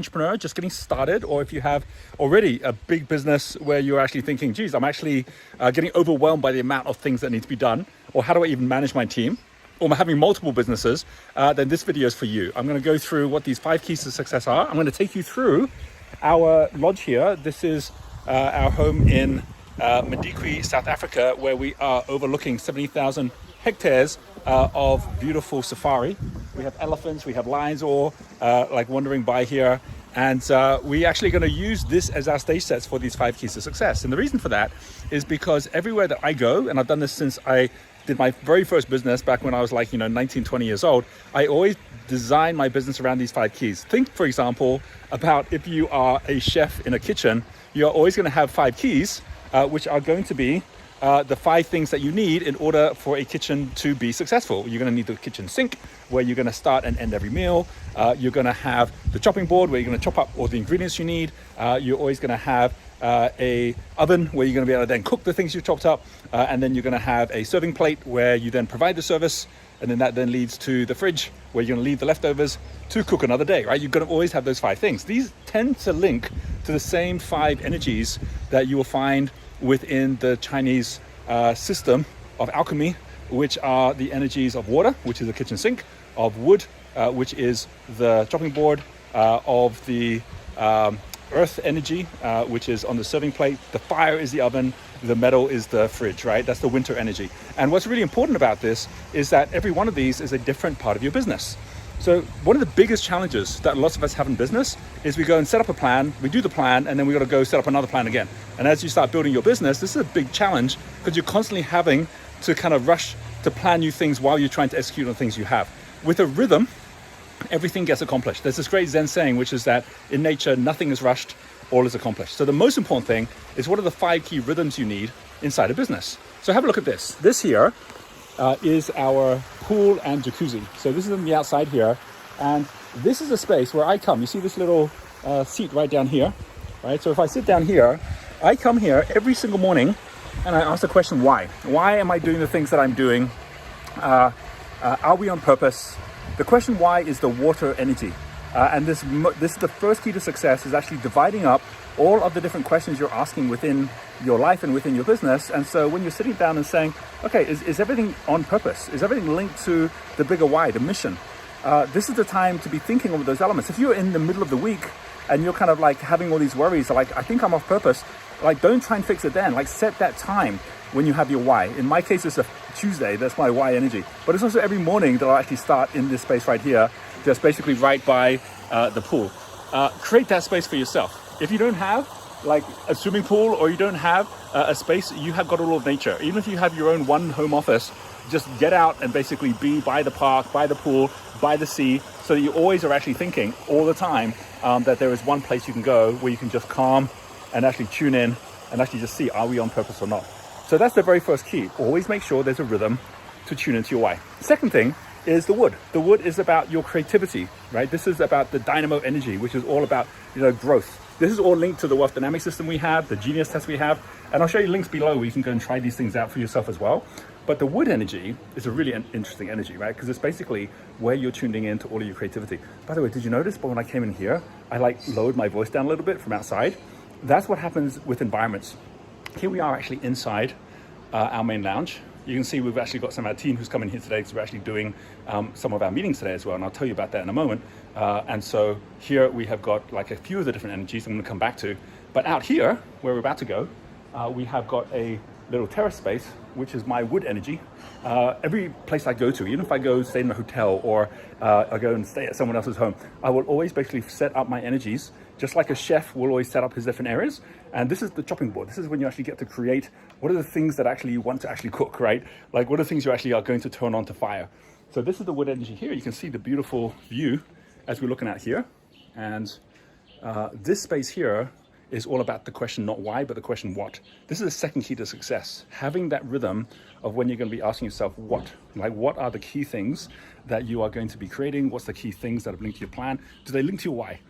entrepreneur just getting started, or if you have already a big business where you're actually thinking, geez, I'm actually getting overwhelmed by the amount of things that need to be done, or how do I even manage my team, or I'm having multiple businesses, then this video is for you. I'm going to go through what these 5 keys to success are. I'm going to take you through our lodge here. This is our home in Madikwe, South Africa, where we are overlooking 70,000 hectares of beautiful safari. We have elephants, we have lions all like wandering by here. And we're actually going to use this as our stage sets for these 5 keys to success. And the reason for that is because everywhere that I go, and I've done this since I did my very first business back when I was like, 19, 20 years old, I always design my business around these 5 keys. Think, for example, about if you are a chef in a kitchen, you're always going to have 5 keys, which are going to be the 5 things that you need in order for a kitchen to be successful. You're going to need the kitchen sink, where you're going to start and end every meal. You're going to have the chopping board, where you're going to chop up all the ingredients you need. You're always going to have a oven, where you're going to be able to then cook the things you chopped up. And then you're going to have a serving plate, where you then provide the service. And then that then leads to the fridge, where you're going to leave the leftovers to cook another day, right? You're going to always have those 5 things. These tend to link to the same 5 energies that you will find within the Chinese system of alchemy, which are the energies of water, which is the kitchen sink, of wood, which is the chopping board, of the earth energy, which is on the serving plate. The fire is the oven, the metal is the fridge, right? That's the winter energy. And what's really important about this is that every one of these is a different part of your business. So one of the biggest challenges that lots of us have in business is we go and set up a plan, we do the plan, and then we got to go set up another plan again. And as you start building your business, this is a big challenge, because you're constantly having to kind of rush to plan new things while you're trying to execute on things you have. With a rhythm, everything gets accomplished. There's this great Zen saying, which is that in nature, nothing is rushed, all is accomplished. So the most important thing is, what are the 5 key rhythms you need inside a business? So have a look at this. This here is our pool and jacuzzi. So this is on the outside here. And this is a space where I come. You see this little seat right down here, right? So if I sit down here, I come here every single morning and I ask the question, why? Why am I doing the things that I'm doing? Are we on purpose? The question why is the water energy. And this is the first key to success, is actually dividing up all of the different questions you're asking within your life and within your business. And so when you're sitting down and saying, okay, is everything on purpose? Is everything linked to the bigger why, the mission? This is the time to be thinking of those elements. If you're in the middle of the week and you're kind of like having all these worries, like, I think I'm off purpose, like, don't try and fix it then. Like, set that time when you have your why. In my case, it's a Tuesday, that's my why energy. But it's also every morning that I'll actually start in this space right here, just basically right by the pool. Create that space for yourself. If you don't have like a swimming pool, or you don't have a space, you have got all of nature. Even if you have your own one home office, just get out and basically be by the park, by the pool, by the sea, so that you always are actually thinking all the time that there is one place you can go where you can just calm and actually tune in and actually just see, are we on purpose or not? So that's the very first key. Always make sure there's a rhythm to tune into your why. Second thing is the wood. The wood is about your creativity, right? This is about the dynamo energy, which is all about, growth. This is all linked to the wealth dynamic system we have, the genius test we have, and I'll show you links below where you can go and try these things out for yourself as well. But the wood energy is a really interesting energy, right? Because it's basically where you're tuning in to all of your creativity. By the way, did you notice, but when I came in here, I lowered my voice down a little bit from outside. That's what happens with environments. Here we are actually inside our main lounge. You can see we've actually got some of our team who's coming here today, because we're actually doing some of our meetings today as well, and I'll tell you about that in a moment. And so here we have got like a few of the different energies I'm going to come back to. But out here, where we're about to go, we have got a little terrace space, which is my wood energy. Every place I go to, even if I go stay in a hotel, or I go and stay at someone else's home, I will always basically set up my energies, just like a chef will always set up his different areas. And this is the chopping board. This is when you actually get to create what are the things that actually you want to actually cook, right? Like, what are the things you actually are going to turn on to fire? So this is the wood energy here. You can see the beautiful view as we're looking at here. And this space here is all about the question not why, but the question what. This is the second key to success. Having that rhythm of when you're going to be asking yourself what. Like, what are the key things that you are going to be creating? What's the key things that are linked to your plan? Do they link to your why?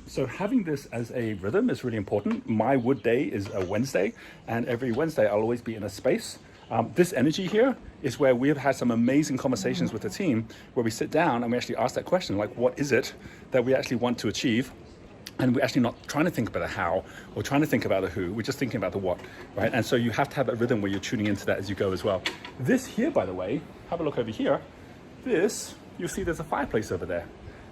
So having this as a rhythm is really important. My wood day is a Wednesday, and every Wednesday I'll always be in a space. This energy here is where we've had some amazing conversations with the team, where we sit down and we actually ask that question, like, what is it that we actually want to achieve? And we're actually not trying to think about the how or trying to think about the who. We're just thinking about the what, right? And so you have to have that rhythm where you're tuning into that as you go as well. This here, by the way, have a look over here. This, you'll see there's a fireplace over there.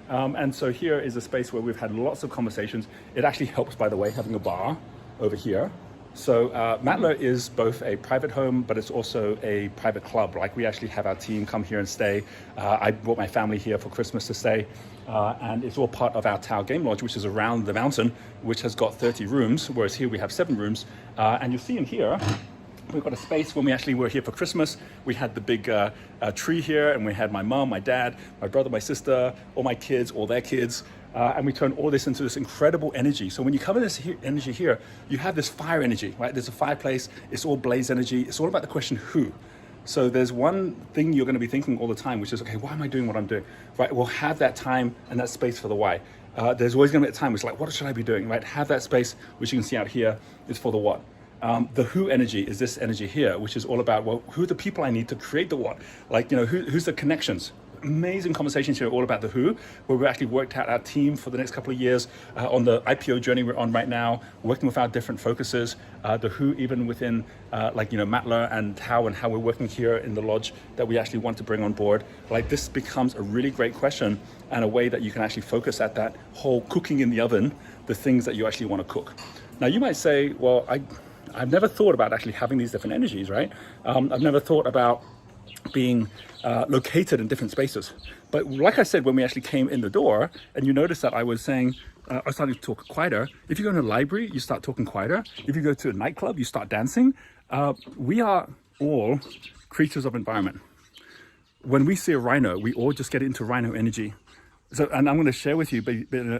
And so here is a space where we've had lots of conversations. It actually helps, by the way, having a bar over here. So Matla is both a private home, but it's also a private club. Like we actually have our team come here and stay. I brought my family here for Christmas to stay. And it's all part of our Tower Game Lodge, which is around the mountain, which has got 30 rooms, whereas here we have 7 rooms. And you'll see in here, we've got a space. When we actually were here for Christmas, we had the big tree here, and we had my mom, my dad, my brother, my sister, all my kids, all their kids. And we turn all this into this incredible energy. So when you cover this energy here, you have this fire energy, right? There's a fireplace, it's all blaze energy. It's all about the question who. So there's one thing you're going to be thinking all the time, which is, okay, why am I doing what I'm doing? Right? We'll have that time and that space for the why. There's always going to be a time which is like, what should I be doing? Right? Have that space, which you can see out here, is for the what. The who energy is this energy here, which is all about, well, who are the people I need to create the what? Like, you know, who's the connections? Amazing conversations here all about the who, where we've actually worked out our team for the next couple of years on the IPO journey we're on right now, working with our different focuses, the who even within like, you know, Matla and how we're working here in the lodge that we actually want to bring on board. Like this becomes a really great question and a way that you can actually focus at that whole cooking in the oven, the things that you actually want to cook. Now you might say, well, I've never thought about actually having these different energies, right? I've never thought about being located in different spaces. But like I said, when we actually came in the door, and you notice that I was saying, I was starting to talk quieter. If you go in a library, you start talking quieter. If you go to a nightclub, you start dancing. We are all creatures of environment. When we see a rhino, we all just get into rhino energy. So, and I'm going to share with you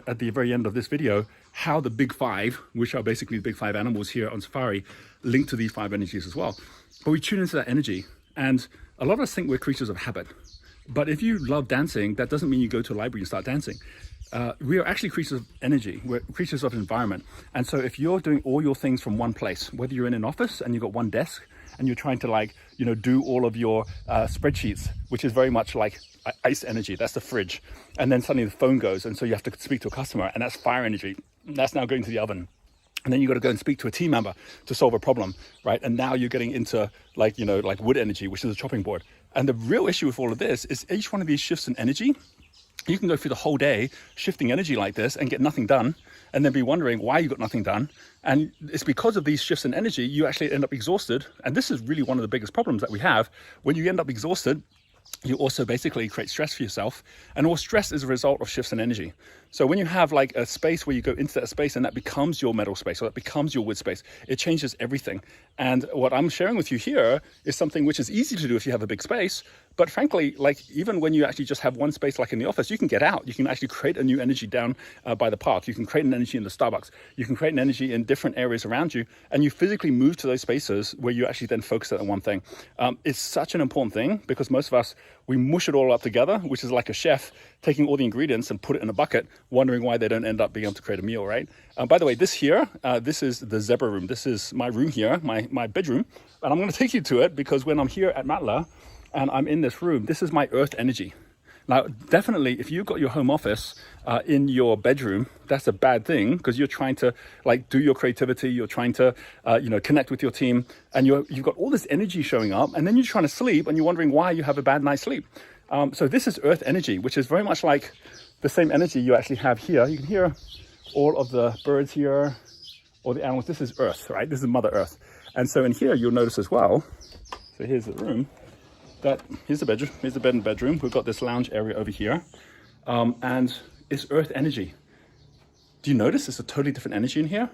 at the very end of this video how the big 5, which are basically the big 5 animals here on safari, link to these 5 energies as well. But we tune into that energy. And a lot of us think we're creatures of habit. But if you love dancing, that doesn't mean you go to a library and start dancing. We are actually creatures of energy. We're creatures of environment. And so if you're doing all your things from one place, whether you're in an office and you've got one desk and you're trying to, like, you know, do all of your spreadsheets, which is very much like ice energy, that's the fridge. And then suddenly the phone goes, and so you have to speak to a customer, and that's fire energy. That's now going to the oven. And then you got to go and speak to a team member to solve a problem, right? And now you're getting into, like, you know, like wood energy, which is a chopping board. And the real issue with all of this is each one of these shifts in energy, you can go through the whole day shifting energy like this and get nothing done, and then be wondering why you got nothing done. And it's because of these shifts in energy, you actually end up exhausted. And this is really one of the biggest problems that we have. When you end up exhausted, you also basically create stress for yourself, and all stress is a result of shifts in energy. So when you have like a space where you go into that space and that becomes your metal space, or that becomes your wood space, it changes everything. And what I'm sharing with you here is something which is easy to do if you have a big space. But frankly, like even when you actually just have one space, like in the office, you can get out. You can actually create a new energy down by the park. You can create an energy in the Starbucks. You can create an energy in different areas around you, and you physically move to those spaces where you actually then focus on one thing. It's such an important thing, because most of us, we mush it all up together, which is like a chef taking all the ingredients and put it in a bucket, wondering why they don't end up being able to create a meal, right? By the way, this here, this is the zebra room. This is my room here, my bedroom. And I'm going to take you to it, because when I'm here at Matla and I'm in this room, this is my earth energy. Now, definitely, if you've got your home office in your bedroom, that's a bad thing, because you're trying to like do your creativity, you're trying to connect with your team, and you've got all this energy showing up, and then you're trying to sleep, and you're wondering why you have a bad night's sleep. So this is earth energy, which is very much like the same energy you actually have here. You can hear all of the birds here, all the animals. This is earth, right? This is Mother Earth. And so in here, you'll notice as well, so here's the room. Here's the bedroom, here's the bed and bedroom. We've got this lounge area over here, and it's earth energy. Do you notice it's a totally different energy in here?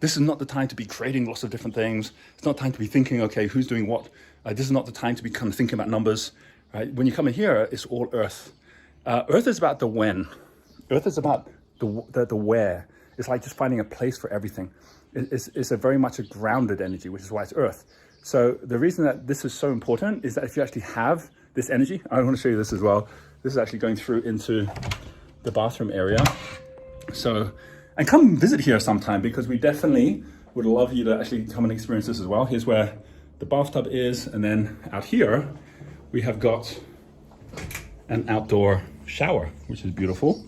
This is not the time to be creating lots of different things. It's not time to be thinking, okay, who's doing what? This is not the time to be kind of thinking about numbers, right? When you come in here, it's all earth. Earth is about the when. Earth is about the where. It's like just finding a place for everything. It's a very much a grounded energy, which is why it's earth. So the reason that this is so important is that if you actually have this energy, I want to show you this as well. This is actually going through into the bathroom area. So, and come visit here sometime, because we definitely would love you to actually come and experience this as well. Here's where the bathtub is. And then out here, we have got an outdoor shower, which is beautiful,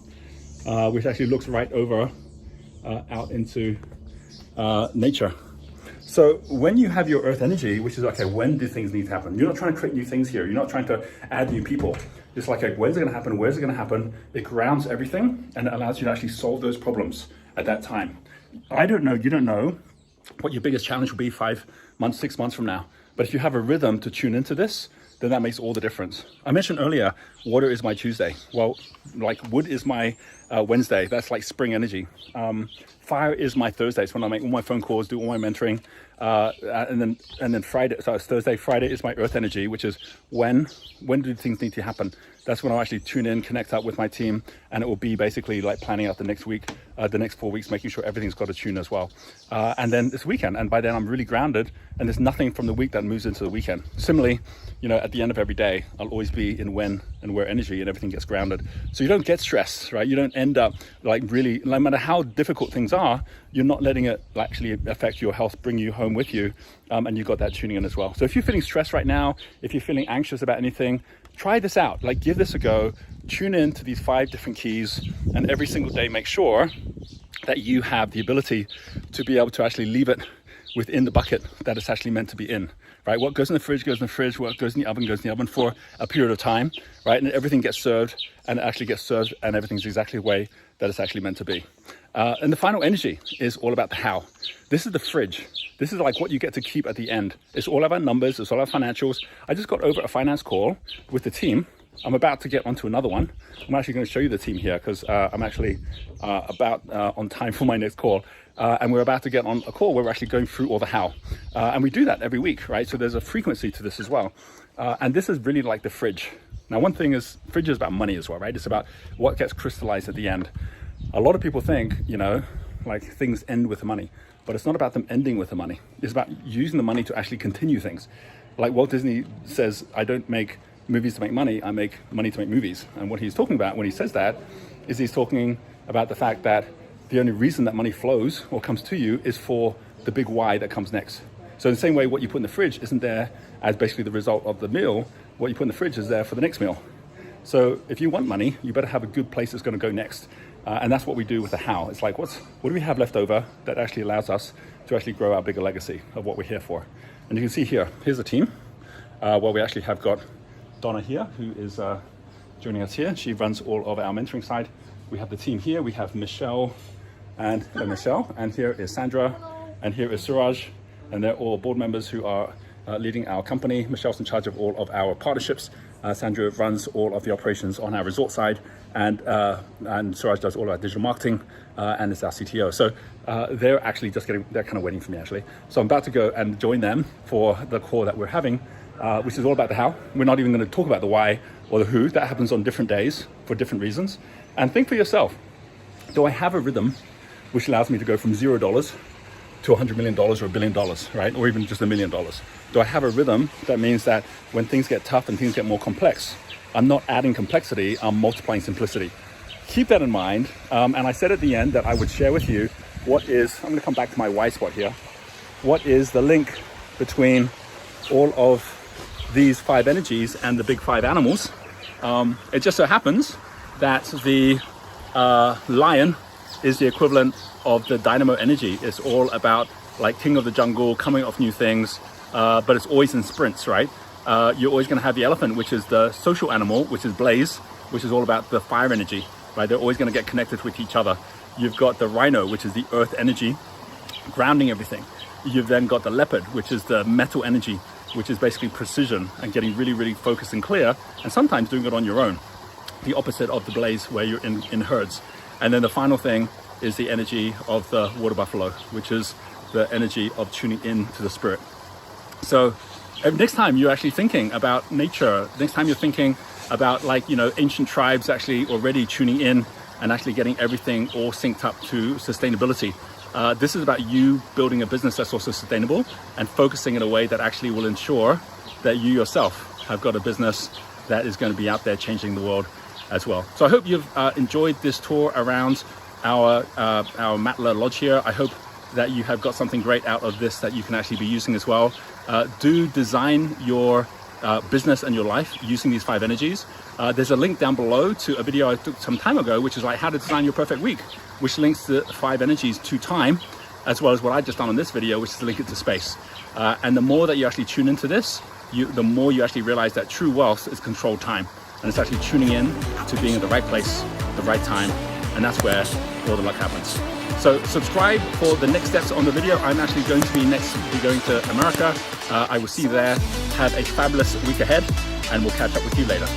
which actually looks right over out into nature. So when you have your earth energy, which is, okay, when do things need to happen? You're not trying to create new things here. You're not trying to add new people. It's like, okay, when's it gonna happen? Where's it gonna happen? It grounds everything and it allows you to actually solve those problems at that time. I don't know, you don't know what your biggest challenge will be 5 months, 6 months from now. But if you have a rhythm to tune into this, then that makes all the difference. I mentioned earlier, water is my Tuesday. Well, like wood is my Wednesday. That's like spring energy. Fire is my Thursday. It's when I make all my phone calls, do all my mentoring. And then Friday, so it's Thursday. Friday is my earth energy, which is when do things need to happen? That's when I'll actually tune in, connect up with my team, and it will be basically like planning out the next week, the next 4 weeks, making sure everything's got a tune as well. And then it's weekend, and by then I'm really grounded, and there's nothing from the week that moves into the weekend. Similarly, at the end of every day, I'll always be in when and where energy, and everything gets grounded. So you don't get stressed, right? You don't end up like really, no matter how difficult things are, you're not letting it actually affect your health, bring you home with you, and you've got that tuning in as well. So if you're feeling stressed right now, if you're feeling anxious about anything, try this out, like give this a go, tune in to these 5 different keys, and every single day make sure that you have the ability to be able to actually leave it within the bucket that it's actually meant to be in, right? What goes in the fridge goes in the fridge, what goes in the oven goes in the oven for a period of time, right? And everything gets served, and it actually gets served, and everything's exactly the way that it's actually meant to be. And the final energy is all about the how. This is the fridge. This is like what you get to keep at the end. It's all about numbers, it's all about financials. I just got over a finance call with the team. I'm about to get onto another one. I'm actually going to show you the team here because I'm actually about on time for my next call. And we're about to get on a call where we're actually going through all the how. And we do that every week, right? So there's a frequency to this as well. And this is really like the fridge. Now, one thing is, fridge is about money as well, right? It's about what gets crystallized at the end. A lot of people think, like things end with the money, but it's not about them ending with the money. It's about using the money to actually continue things. Like Walt Disney says, I don't make movies to make money, I make money to make movies. And what he's talking about when he says that is he's talking about the fact that the only reason that money flows or comes to you is for the big why that comes next. So in the same way, what you put in the fridge isn't there as basically the result of the meal. What you put in the fridge is there for the next meal. So if you want money, you better have a good place that's going to go next. And that's what we do with the how. It's like, what do we have left over that actually allows us to actually grow our bigger legacy of what we're here for? And you can see here's a team where we actually have got Donna here, who is joining us here. She runs all of our mentoring side. We have the team here. We have Michelle and here is Sandra, and here is Suraj, and they're all board members who are leading our company. Michelle's in charge of all of our partnerships. Sandra runs all of the operations on our resort side, and Suraj does all of our digital marketing, and is our CTO. So they're actually they're kind of waiting for me actually. So I'm about to go and join them for the call that we're having, which is all about the how. We're not even going to talk about the why or the who. That happens on different days for different reasons. And think for yourself, do I have a rhythm which allows me to go from $0 to $100 million or $1 billion, right? Or even just $1 million. Do I have a rhythm that means that when things get tough and things get more complex, I'm not adding complexity, I'm multiplying simplicity. Keep that in mind. And I said at the end that I would share with you I'm going to come back to my Y spot here. What is the link between all of these 5 energies and the big 5 animals? It just so happens that the lion is the equivalent of the dynamo energy. It's all about like king of the jungle, coming off new things, but it's always in sprints, right? You're always going to have the elephant, which is the social animal, which is Blaze, which is all about the fire energy, right? They're always going to get connected with each other. You've got the rhino, which is the earth energy, grounding everything. You've then got the leopard, which is the metal energy, which is basically precision and getting really, really focused and clear, and sometimes doing it on your own. The opposite of the blaze, where you're in herds. And then the final thing is the energy of the water buffalo, which is the energy of tuning in to the spirit. So next time you're actually thinking about nature, next time you're thinking about ancient tribes actually already tuning in and actually getting everything all synced up to sustainability. This is about you building a business that's also sustainable and focusing in a way that actually will ensure that you yourself have got a business that is going to be out there changing the world as well. So I hope you've enjoyed this tour around our Matla Lodge here. I hope that you have got something great out of this that you can actually be using as well. Do design your business and your life using these 5 energies. There's a link down below to a video I took some time ago, which is like how to design your perfect week. which links the 5 energies to time, as well as what I just done on this video, which is to link it to space. And the more that you actually tune into this, the more you actually realize that true wealth is controlled time. And it's actually tuning in to being at the right place, the right time, and that's where all the luck happens. So subscribe for the next steps on the video. I'm actually going to be going to America. I will see you there. Have a fabulous week ahead, and we'll catch up with you later.